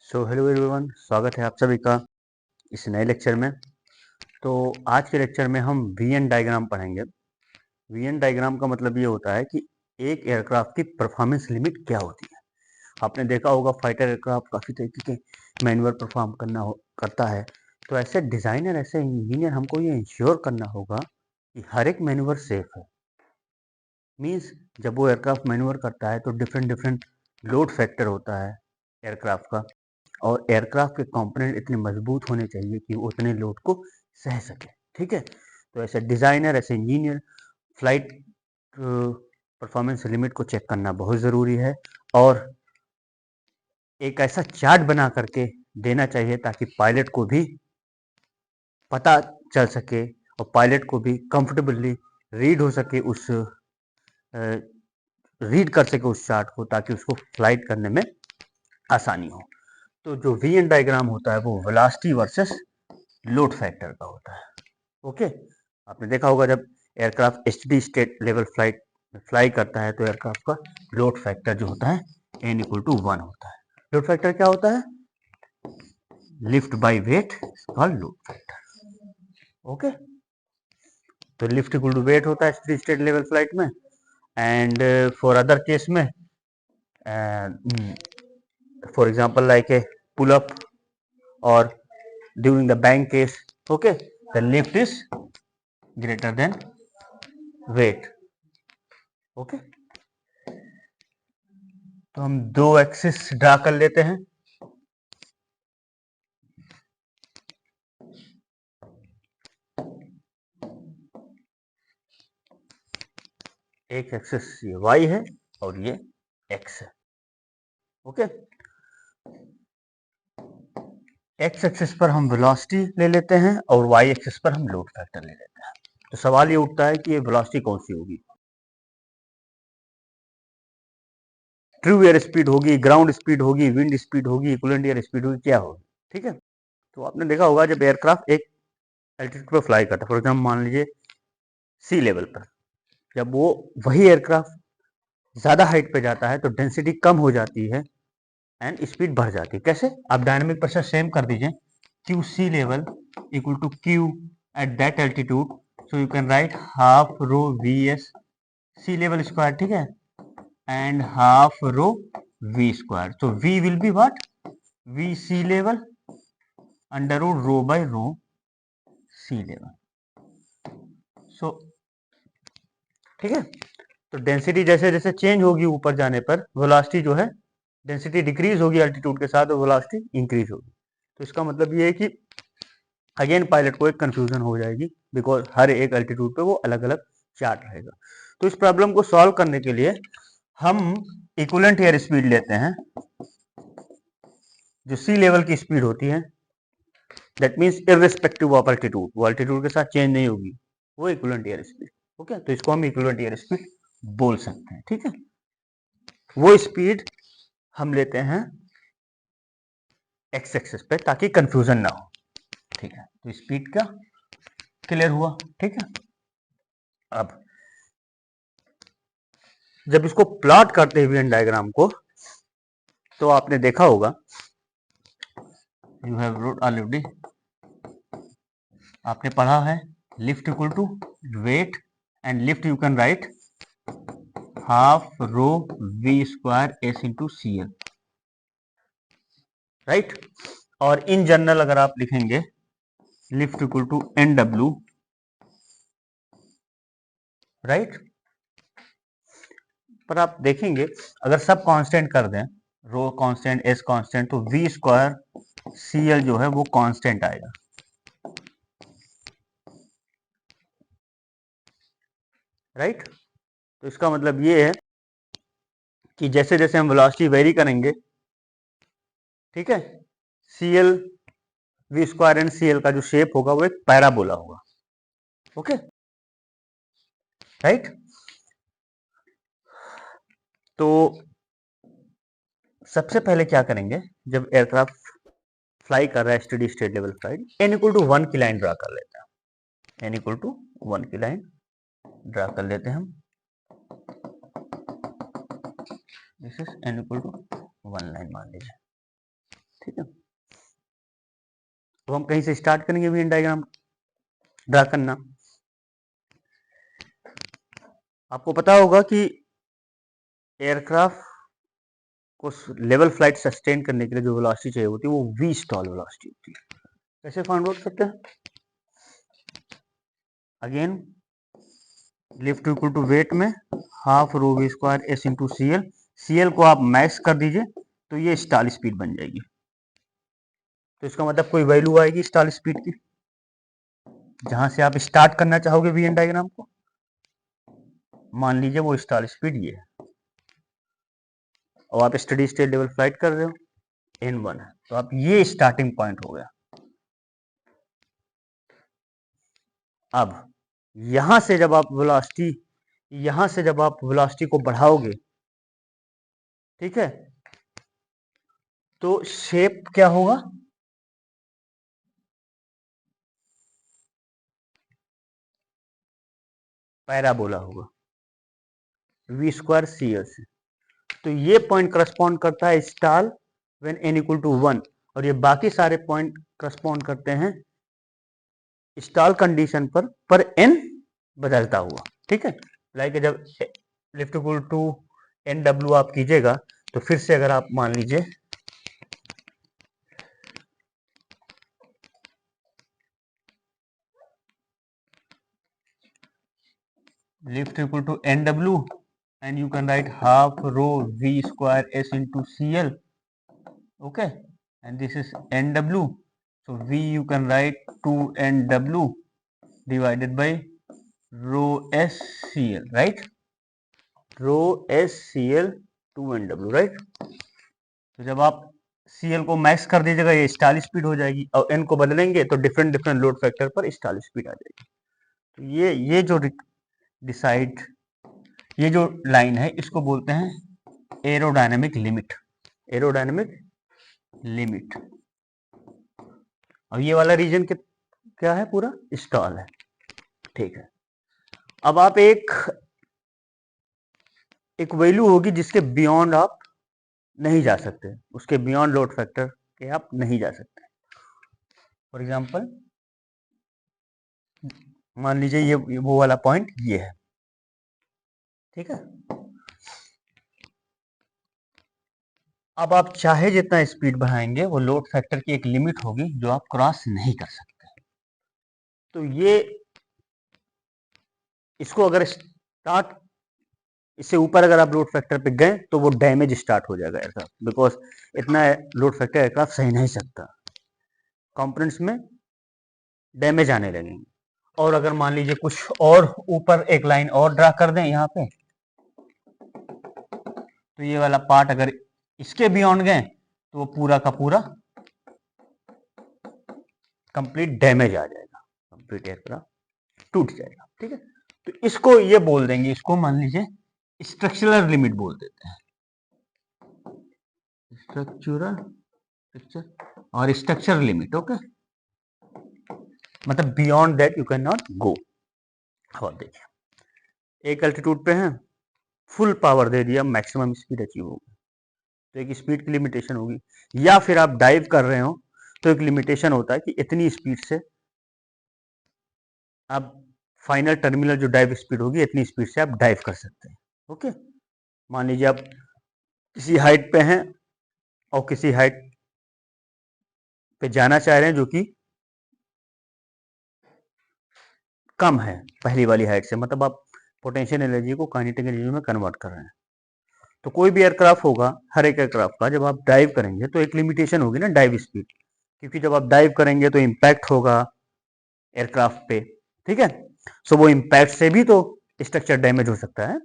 Hello everyone, स्वागत है आप सभी का इस नए लेक्चर में। तो आज के लेक्चर में हम वीएन डायग्राम पढ़ेंगे। वीएन डायग्राम का मतलब ये होता है कि एक एयरक्राफ्ट की परफॉर्मेंस लिमिट क्या होती है। आपने देखा होगा फाइटर एयरक्राफ्ट काफ़ी तरीके के मैनुअर परफॉर्म करता है। तो ऐसे डिज़ाइनर, ऐसे इंजीनियर, हमको ये इंश्योर करना होगा कि हर एक मैनुअर सेफ है। मीन्स जब वो एयरक्राफ्ट मैनुअर करता है तो डिफरेंट डिफरेंट लोड फैक्टर होता है एयरक्राफ्ट का, और एयरक्राफ्ट के कंपोनेंट इतने मजबूत होने चाहिए कि वो उतने लोड को सह सके। ठीक है, तो ऐसे डिज़ाइनर, ऐसे इंजीनियर फ्लाइट परफॉर्मेंस लिमिट को चेक करना बहुत ज़रूरी है, और एक ऐसा चार्ट बना करके देना चाहिए ताकि पायलट को भी पता चल सके और पायलट को भी कंफर्टेबली रीड हो सके, उस रीड कर सके उस चार्ट को, ताकि उसको फ्लाइट करने में आसानी हो। तो जो वीएन डायग्राम होता है वो वेलोसिटी वर्सेस लोड फैक्टर का होता है। ओके, आपने देखा होगा जब aircraft HD state level flight fly करता है तो एयरक्राफ्ट का लोड फैक्टर जो होता है n = 1 होता है। लोड फैक्टर क्या होता है? Lift by weight called load factor. Okay, तो लिफ्ट इक्वल टू वेट होता है एचडी स्टेट लेवल फ्लाइट में, एंड फॉर अदर केस में, for example like a pull up or during the bank case, okay, the lift is greater than weight. okay, तो हम दो axis draw कर लेते हैं। एक एक्सिस ये y है और ये x है। ओके, x एक्सिस पर हम वेलोसिटी ले लेते हैं और y एक्सिस पर हम लोड फैक्टर ले लेते हैं। तो सवाल ये उठता है कि ये वेलोसिटी कौन सी होगी? ट्रू एयर स्पीड होगी, ग्राउंड स्पीड होगी, विंड स्पीड होगी, इक्विवेलेंट एयर स्पीड होगी, क्या होगी? ठीक है, तो आपने देखा होगा जब एयरक्राफ्ट एक एल्टीट्यूड पर फ्लाई करता है, फॉर एग्जाम्पल मान लीजिए सी लेवल पर, जब वो वही एयरक्राफ्ट ज़्यादा हाइट पे जाता है तो डेंसिटी कम हो जाती है एंड स्पीड बढ़ जाती है। कैसे? आप डायनामिक प्रेशर सेम कर दीजिए, Q sea level equal to Q at that altitude, so you can write half rho v S sea level square, ठीक है, and half rho we square. तो we will be what? V sea level under root rho by rho sea level. So ठीक है, तो density जैसे जैसे change होगी ऊपर जाने पर वेलोसिटी जो है, डेंसिटी डिक्रीज होगी अल्टीट्यूड के साथ और वेलोसिटी इंक्रीज होगी। तो इसका मतलब ये है कि अगेन पायलट को एक कंफ्यूजन हो जाएगी, बिकॉज हर एक अल्टीट्यूड पे वो अलग अलग चार्ट रहेगा। तो इस प्रॉब्लम को सॉल्व करने के लिए हम इक्विवेलेंट एयर स्पीड लेते हैं, जो सी लेवल की स्पीड होती है, that means irrespective of altitude, वो अल्टीट्यूड के साथ चेंज नहीं होगी, वो इक्विवेलेंट एयर स्पीड। ओके, तो इसको हम इक्विवेलेंट एयर स्पीड बोल सकते हैं। ठीक है, वो स्पीड हम लेते हैं एक्स एक्सिस पे ताकि कंफ्यूजन ना हो। ठीक है, तो स्पीड का क्लियर हुआ। ठीक है, अब जब इसको प्लॉट करते हैं वीएन डायग्राम को, तो आपने देखा होगा, यू हैव रोट ऑलरेडी, आपने पढ़ा है lift equal to weight, and lift you can write half rho we square S into C L, right. और इन जनरल अगर आप लिखेंगे lift equal to N W, right. पर आप देखेंगे अगर सब कांस्टेंट कर दें, रो कांस्टेंट, एस कांस्टेंट, तो वी स्क्वायर सी एल जो है वो कांस्टेंट आएगा, राइट। तो इसका मतलब ये है कि जैसे जैसे हम वेलोसिटी वेरी करेंगे, ठीक है, C L V square and C L का जो शेप होगा वो एक पैराबोला होगा। Okay, right. तो सबसे पहले क्या करेंगे, जब एयरक्राफ्ट फ्लाई कर रहा है steady state level flight, N equal to 1 की लाइन ड्रा कर लेते हैं। एन इक्वल टू 1 की लाइन ड्रा कर लेते हैं हम। This is N equal to 1 line मान लीजिए। ठीक है, तो हम कहीं से स्टार्ट करेंगे वीन डायग्राम ड्रा करना। आपको पता होगा कि एयरक्राफ्ट को लेवल फ्लाइट सस्टेन करने के लिए जो वेलोसिटी चाहिए होती है वो वी स्टॉल वेलोसिटी होती है। कैसे फाइंड आउट करते हैं? Again lift equal to weight में half rho we square S into C L. C L को आप मैक्स कर दीजिए तो ये स्टॉल स्पीड बन जाएगी। तो इसका मतलब कोई वैल्यू आएगी स्टॉल स्पीड की, जहां से आप स्टार्ट करना चाहोगे वी एन डायग्राम को, मान लीजिए वो स्टॉल स्पीड ये है और आप स्टडी स्टेट लेवल फ्लाइट कर रहे हो, n1 है, तो आप ये स्टार्टिंग पॉइंट हो गया। अब यहां से जब आप वेलोसिटी को बढ़ाओगे, ठीक है, तो शेप क्या होगा? पैराबोला होगा वी स्क्वायर सी एल से। तो ये पॉइंट करस्पॉन्ड करता है stall when n equal to 1 और ये बाकी सारे पॉइंट करस्पॉन्ड करते हैं स्टाल कंडीशन पर n बदलता हुआ। ठीक है, लाइक जब lift equal to N W आप कीजिएगा तो फिर से अगर आप मान लीजिए lift equal to N W and you can write half rho v square s into cl, okay, and this is nw, so v you can write 2nw divided by rho s cl, right, rho s cl 2nw, right। तो जब आप cl को max कर दीजिएगा ये stall speed हो जाएगी और n को बदलेंगे तो डिफरेंट डिफरेंट लोड फैक्टर पर स्टाल स्पीड आ जाएगी। तो ये जो डिसाइड ये जो लाइन है इसको बोलते हैं एरोडायनेमिक लिमिट, एरोडायनेमिक लिमिट। और ये वाला रीजन क्या है? पूरा स्टॉल है। ठीक है, अब आप एक वैल्यू होगी जिसके बियॉन्ड आप नहीं जा सकते, उसके बियॉन्ड लोड फैक्टर के आप नहीं जा सकते। फॉर एग्जांपल मान लीजिए ये वो वाला पॉइंट ये है, ठीक है। अब आप चाहे जितना स्पीड बढ़ाएंगे वो लोड फैक्टर की एक लिमिट होगी जो आप क्रॉस नहीं कर सकते। तो ये इसको अगर स्टार्ट इससे ऊपर अगर आप लोड फैक्टर पे गए तो वो डैमेज स्टार्ट हो जाएगा एयरक्राफ्ट, बिकॉज इतना लोड फैक्टर एयरक्राफ्ट सही नहीं सकता, कंपोनेंट्स में डैमेज आने लगेंगे। और अगर मान लीजिए कुछ और ऊपर एक लाइन और ड्रा कर दें यहाँ पे, तो ये वाला पार्ट अगर इसके बियॉन्ड गए तो वो पूरा का पूरा कंप्लीट डैमेज आ जाएगा, कंप्लीट एयरक्राफ्ट टूट जाएगा। ठीक है, तो इसको ये बोल देंगे, इसको मान लीजिए स्ट्रक्चरल लिमिट बोल देते हैं, स्ट्रक्चर और स्ट्रक्चर लिमिट, ओके, मतलब beyond that you can not go. अब देखिए एक अल्टीट्यूड पे है, फुल पावर दे दिया, मैक्सिमम स्पीड अचीव होगी तो एक स्पीड की लिमिटेशन होगी, या फिर आप डाइव कर रहे हो तो एक लिमिटेशन होता है कि इतनी स्पीड से आप फाइनल टर्मिनल जो डाइव स्पीड होगी इतनी स्पीड से आप डाइव कर सकते हैं। ओके, मान लीजिए आप किसी हाइट पे हैं और किसी हाइट पे जाना चाह रहे हैं जो कि कम है पहली वाली हाइट से, मतलब आप पोटेंशियल एनर्जी को काइनेटिक एनर्जी में कन्वर्ट कर रहे हैं। तो कोई भी एयरक्राफ्ट होगा, हर एक एयरक्राफ्ट का जब आप डाइव करेंगे तो एक लिमिटेशन होगी ना डाइव स्पीड, क्योंकि जब आप डाइव करेंगे तो इम्पैक्ट होगा एयरक्राफ्ट पे, ठीक है। सो वो इम्पैक्ट से भी तो स्ट्रक्चर डैमेज हो सकता है,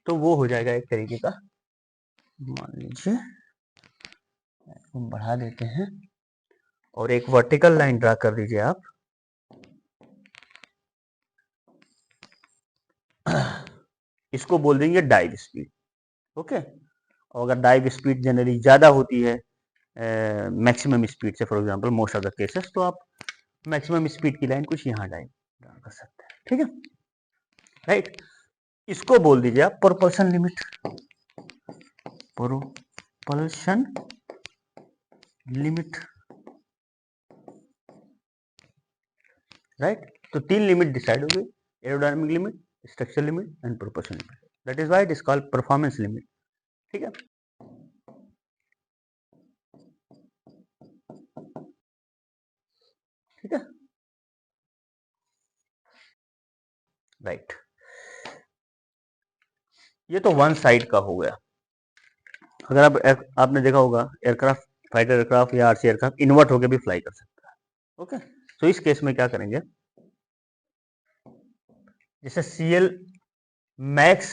तो वो हो जाएगा एक तरीके का, मान लीजिए हम बढ़ा देते हैं और एक वर्टिकल लाइन ड्रा कर दीजिए आप, इसको बोल देंगे डाइव स्पीड, ओके। और अगर डाइव स्पीड जनरली ज़्यादा होती है मैक्सिमम स्पीड से, for example most of the cases, तो आप मैक्सिमम स्पीड की लाइन कुछ यहाँ ड्रा कर सकते हैं, ठीक है, राइट। इसको बोल दीजिए आप propulsion limit, propulsion limit, right. तो 3 लिमिट डिसाइड हो गई, aerodynamic limit, structure limit and proportion limit. That is why it is called performance limit. ठीक है, ठीक है, राइट। ये तो वन साइड का हो गया। अगर आपने देखा होगा एयरक्राफ्ट, फाइटर एयरक्राफ्ट या आरसी एयरक्राफ्ट इन्वर्ट होकर भी फ्लाई कर सकता है। ओके, तो इस केस में क्या करेंगे, जैसे सीएल मैक्स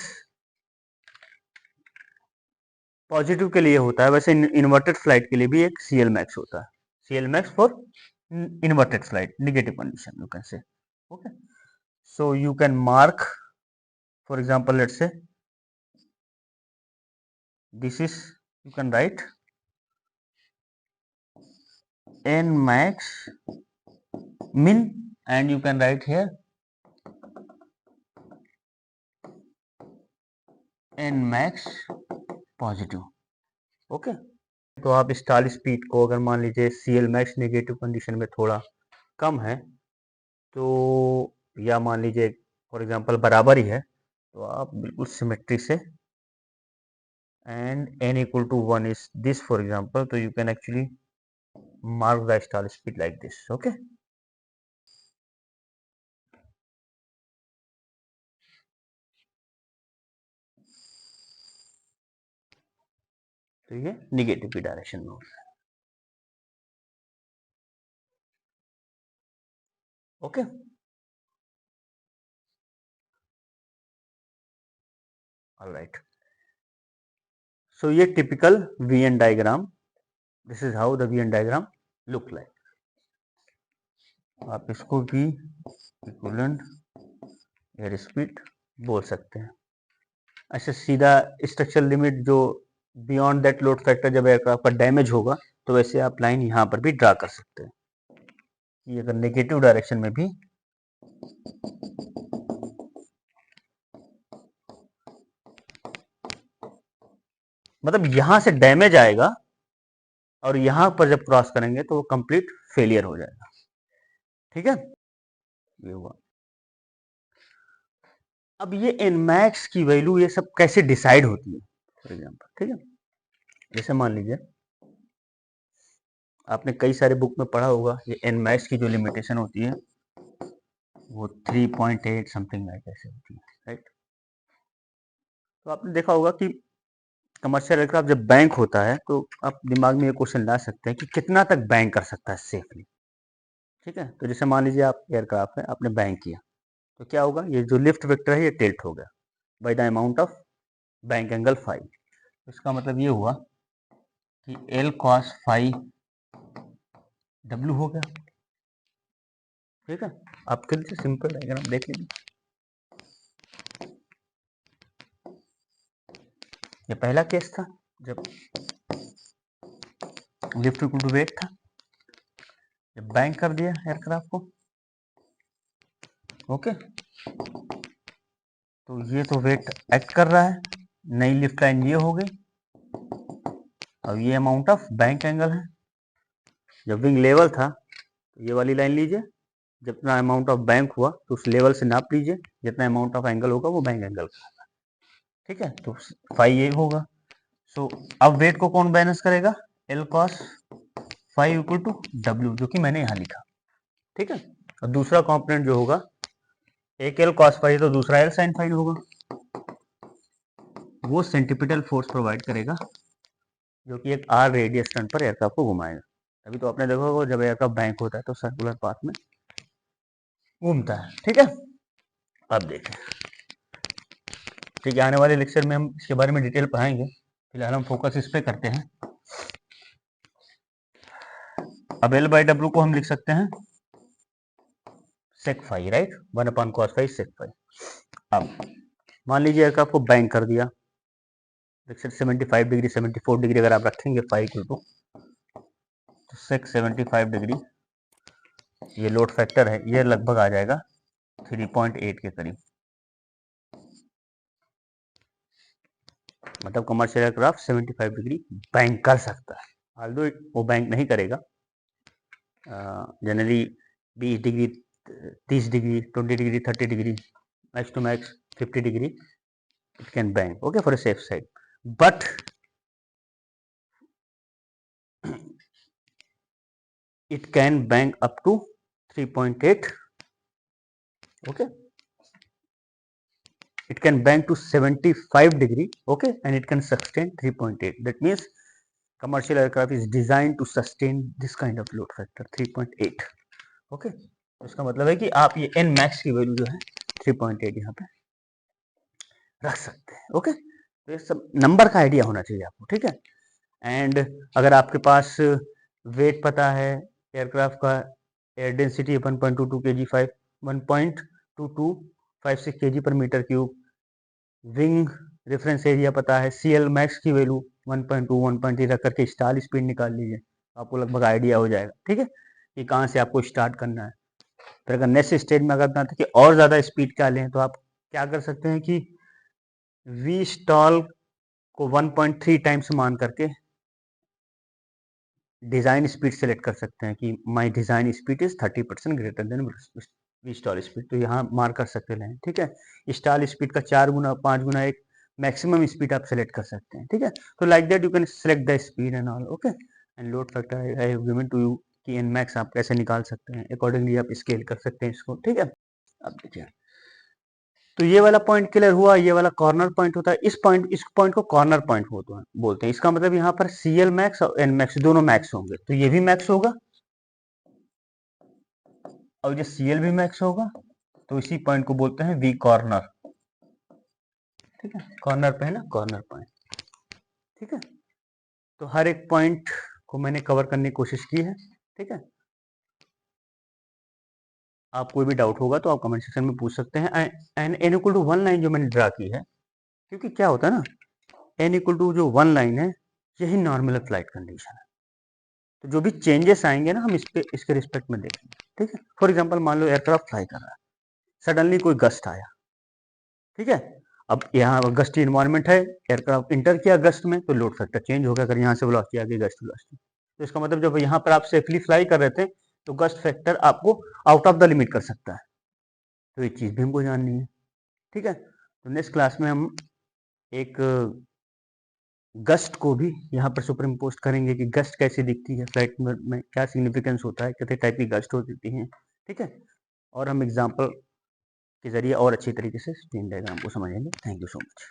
पॉजिटिव के लिए होता है, वैसे इन्वर्टेड फ्लाइट के लिए भी एक सीएल मैक्स होता है। CL max for inverted flight, negative condition you can say. Okay, so you can mark, for example, let's say this is, you can write n max min, and you can write here n max positive. Okay, तो आप stall speed को अगर मान लीजिए CL max negative condition में थोड़ा कम है, तो या मान लीजिए फॉर एग्जांपल बराबर ही है, तो आप बिल्कुल सिमेट्री से and n equal to 1 is this, for example, so you can actually mark the stall speed like this. Okay, तो ये निगेटिव की डायरेक्शन में होता है। Okay, alright. सो ये typical Venn diagram, this is how the Venn diagram look like. आप इसको भी इक्विवेलेंट एयर स्पीड बोल सकते हैं। अच्छा, सीधा स्ट्रक्चर लिमिट जो बियॉन्ड दैट लोड फैक्टर जब एयरक्राफ्ट का डैमेज होगा, तो वैसे आप लाइन यहाँ पर भी ड्रा कर सकते हैं। ये अगर नेगेटिव डायरेक्शन में भी मतलब यहां से डैमेज आएगा और यहां पर जब क्रॉस करेंगे तो वो कंप्लीट फेलियर हो जाएगा। ठीक है, ये हुआ। अब ये एनमैक्स की वैल्यू ये सब कैसे डिसाइड होती है, फॉर एग्जांपल। ठीक है, जैसे मान लीजिए आपने कई सारे बुक में पढ़ा होगा, ये एनमैक्स की जो लिमिटेशन होती है वो 3.8 समथिंग लाइक ऐसे होती है, राइट। तो आपने देखा होगा कि कमर्शियल एयरक्राफ्ट जब बैंक होता है तो आप दिमाग में ये क्वेश्चन ला सकते हैं कि कितना तक बैंक कर सकता है सेफली। ठीक है, तो जैसे मान लीजिए आप एयरक्राफ्ट है, आपने बैंक किया, तो क्या होगा, ये जो लिफ्ट वेक्टर है ये टिल्ट हो गया by the amount of bank angle phi. इसका मतलब ये हुआ कि एल कॉस फाई डब्ल्यू हो गया। ठीक है, आपके लिए सिंपल डायग्राम देख लीजिए। ये पहला केस था जब लिफ्ट इक्वल टू वेट था, जब बैंक कर दिया एयरक्राफ्ट को। ओके, तो ये तो वेट एक्ट कर रहा है, नई लिफ्ट लाइन ये हो गई, अब ये अमाउंट ऑफ बैंक एंगल है। जब विंग लेवल था तो ये वाली लाइन लीजिए, जितना अमाउंट ऑफ बैंक हुआ तो उस लेवल से नाप लीजिए, जितना अमाउंट ऑफ एंगल होगा वो बैंक एंगल का। ठीक है, तो फाई ये होगा। सो अब वेट को कौन बैलेंस करेगा, L cos phi equal to W, जो कि मैंने यहाँ लिखा। ठीक है, और दूसरा कंपोनेंट जो होगा, एक एल कॉस फाई तो दूसरा एल साइन फाई होगा, वो सेंटीपिटल फोर्स प्रोवाइड करेगा जो कि एक आर रेडियस टर्न पर एयरक्राफ्ट को घुमाएगा। अभी तो आपने देखा होगा जब एयरक्राफ्ट बैंक होता है तो सर्कुलर पाथ में घूमता है। ठीक है, अब देखें, ठीक है, आने वाले लेक्चर में हम इसके बारे में डिटेल पढ़ाएंगे, फिलहाल हम फोकस इस पे करते हैं। अब एल बाई डब्ल्यू को हम लिख सकते हैं sec phi, right, 1/cos phi sec phi. अब मान लीजिए एयरक्राफ्ट को बैंक कर दिया, 75 डिग्री 74 डिग्री अगर आप रखेंगे फाई इक्वल टू, तो सेक 75 डिग्री, ये लोड फैक्टर है, ये लगभग आ जाएगा 3.8 के करीब। मतलब कमर्शियल एयरक्राफ्ट 75 डिग्री बैंक कर सकता है। ऑल्दो वो बैंक नहीं करेगा, generally 20 degree, 30 degree, 20 degree, 30 degree, max to max 50 degree it can bank, okay, for a safe side, but it can bank up to 3.8, okay, it can bank to 75 degree, okay, and it can sustain 3.8. That means commercial aircraft is designed to sustain this kind of load factor 3.8, okay. इसका मतलब है कि आप ये n max की value जो है 3.8 यहाँ पे रख सकते हैं, ओके। तो ये सब नंबर का आइडिया होना चाहिए आपको, ठीक है। एंड अगर आपके पास वेट पता है एयरक्राफ्ट का, air density 1.22 kg 1.2256 kg per metre cube, wing reference area पता है, CL मैक्स की वैल्यू 1.2 1.3 रख करके स्टाल स्पीड निकाल लीजिए, आपको लगभग आइडिया हो जाएगा, ठीक है, कि कहाँ से आपको स्टार्ट करना है। फिर अगर नेक्स्ट स्टेज में अगर बनाते कि और ज़्यादा स्पीड क्या लें, तो आप क्या कर सकते हैं कि वी स्टॉल को 1.3 टाइम्स मान करके डिज़ाइन स्पीड सेलेक्ट कर सकते हैं कि my design speed is 30% greater than V stall speed, तो यहाँ मार्क कर सकते हैं, ठीक है। स्टॉल स्पीड का 4 गुना 5 गुना एक मैक्सिमम स्पीड आप सेलेक्ट कर सकते हैं, ठीक है। तो like that you can select the speed and all, okay. And load factor I have given to you कि एन मैक्स आप कैसे निकाल सकते हैं, अकॉर्डिंगली आप स्केल कर सकते हैं इसको, ठीक है। अब देखिए, तो ये वाला पॉइंट क्लियर हुआ, ये वाला कॉर्नर पॉइंट होता है, इस पॉइंट को कॉर्नर पॉइंट बोलते हैं। इसका मतलब यहाँ पर CL मैक्स और N मैक्स दोनों मैक्स होंगे, तो ये भी मैक्स होगा और ये CL भी मैक्स होगा, तो इसी पॉइंट को बोलते हैं वी कॉर्नर, ठीक है। कॉर्नर पे है ना, कॉर्नर पॉइंट, ठीक है। तो हर एक पॉइंट को मैंने कवर करने की कोशिश की है, ठीक है। आप कोई भी डाउट होगा तो आप कमेंट सेक्शन में पूछ सकते हैं। And n equal to 1 line जो मैंने ड्रा की है, क्योंकि क्या होता है ना, n इक्वल टू जो 1 लाइन है, यही नॉर्मल फ्लाइट कंडीशन है। तो जो भी चेंजेस आएंगे ना, हम इसके रिस्पेक्ट में देखेंगे, ठीक है। फॉर एग्जांपल मान लो एयरक्राफ्ट फ्लाई कर रहा है, सडनली कोई गस्ट आया, ठीक है। अब यहाँ गस्ट इन्वायरमेंट है, एयरक्राफ्ट इंटर किया गस्ट में, तो लोड फैक्टर चेंज हो गया। अगर यहाँ से वेलोसिटी आ गई गस्ट वेलोसिटी, तो इसका मतलब जब यहाँ पर आप सेफली फ्लाई कर रहे थे, तो गस्ट फैक्टर आपको आउट ऑफ द लिमिट कर सकता है, तो ये चीज़ भी हमको जाननी है, ठीक है। तो नेक्स्ट क्लास में हम एक गस्ट को भी यहाँ पर सुपर इम्पोज करेंगे कि गस्ट कैसी दिखती है फ्लाइट में क्या सिग्निफिकेंस होता है, कितने टाइप की गस्ट होती हैं, ठीक है। और हम एग्जाम्पल के जरिए और अच्छी तरीके से स्क्रीन डायग्राम को समझेंगे। Thank you so much.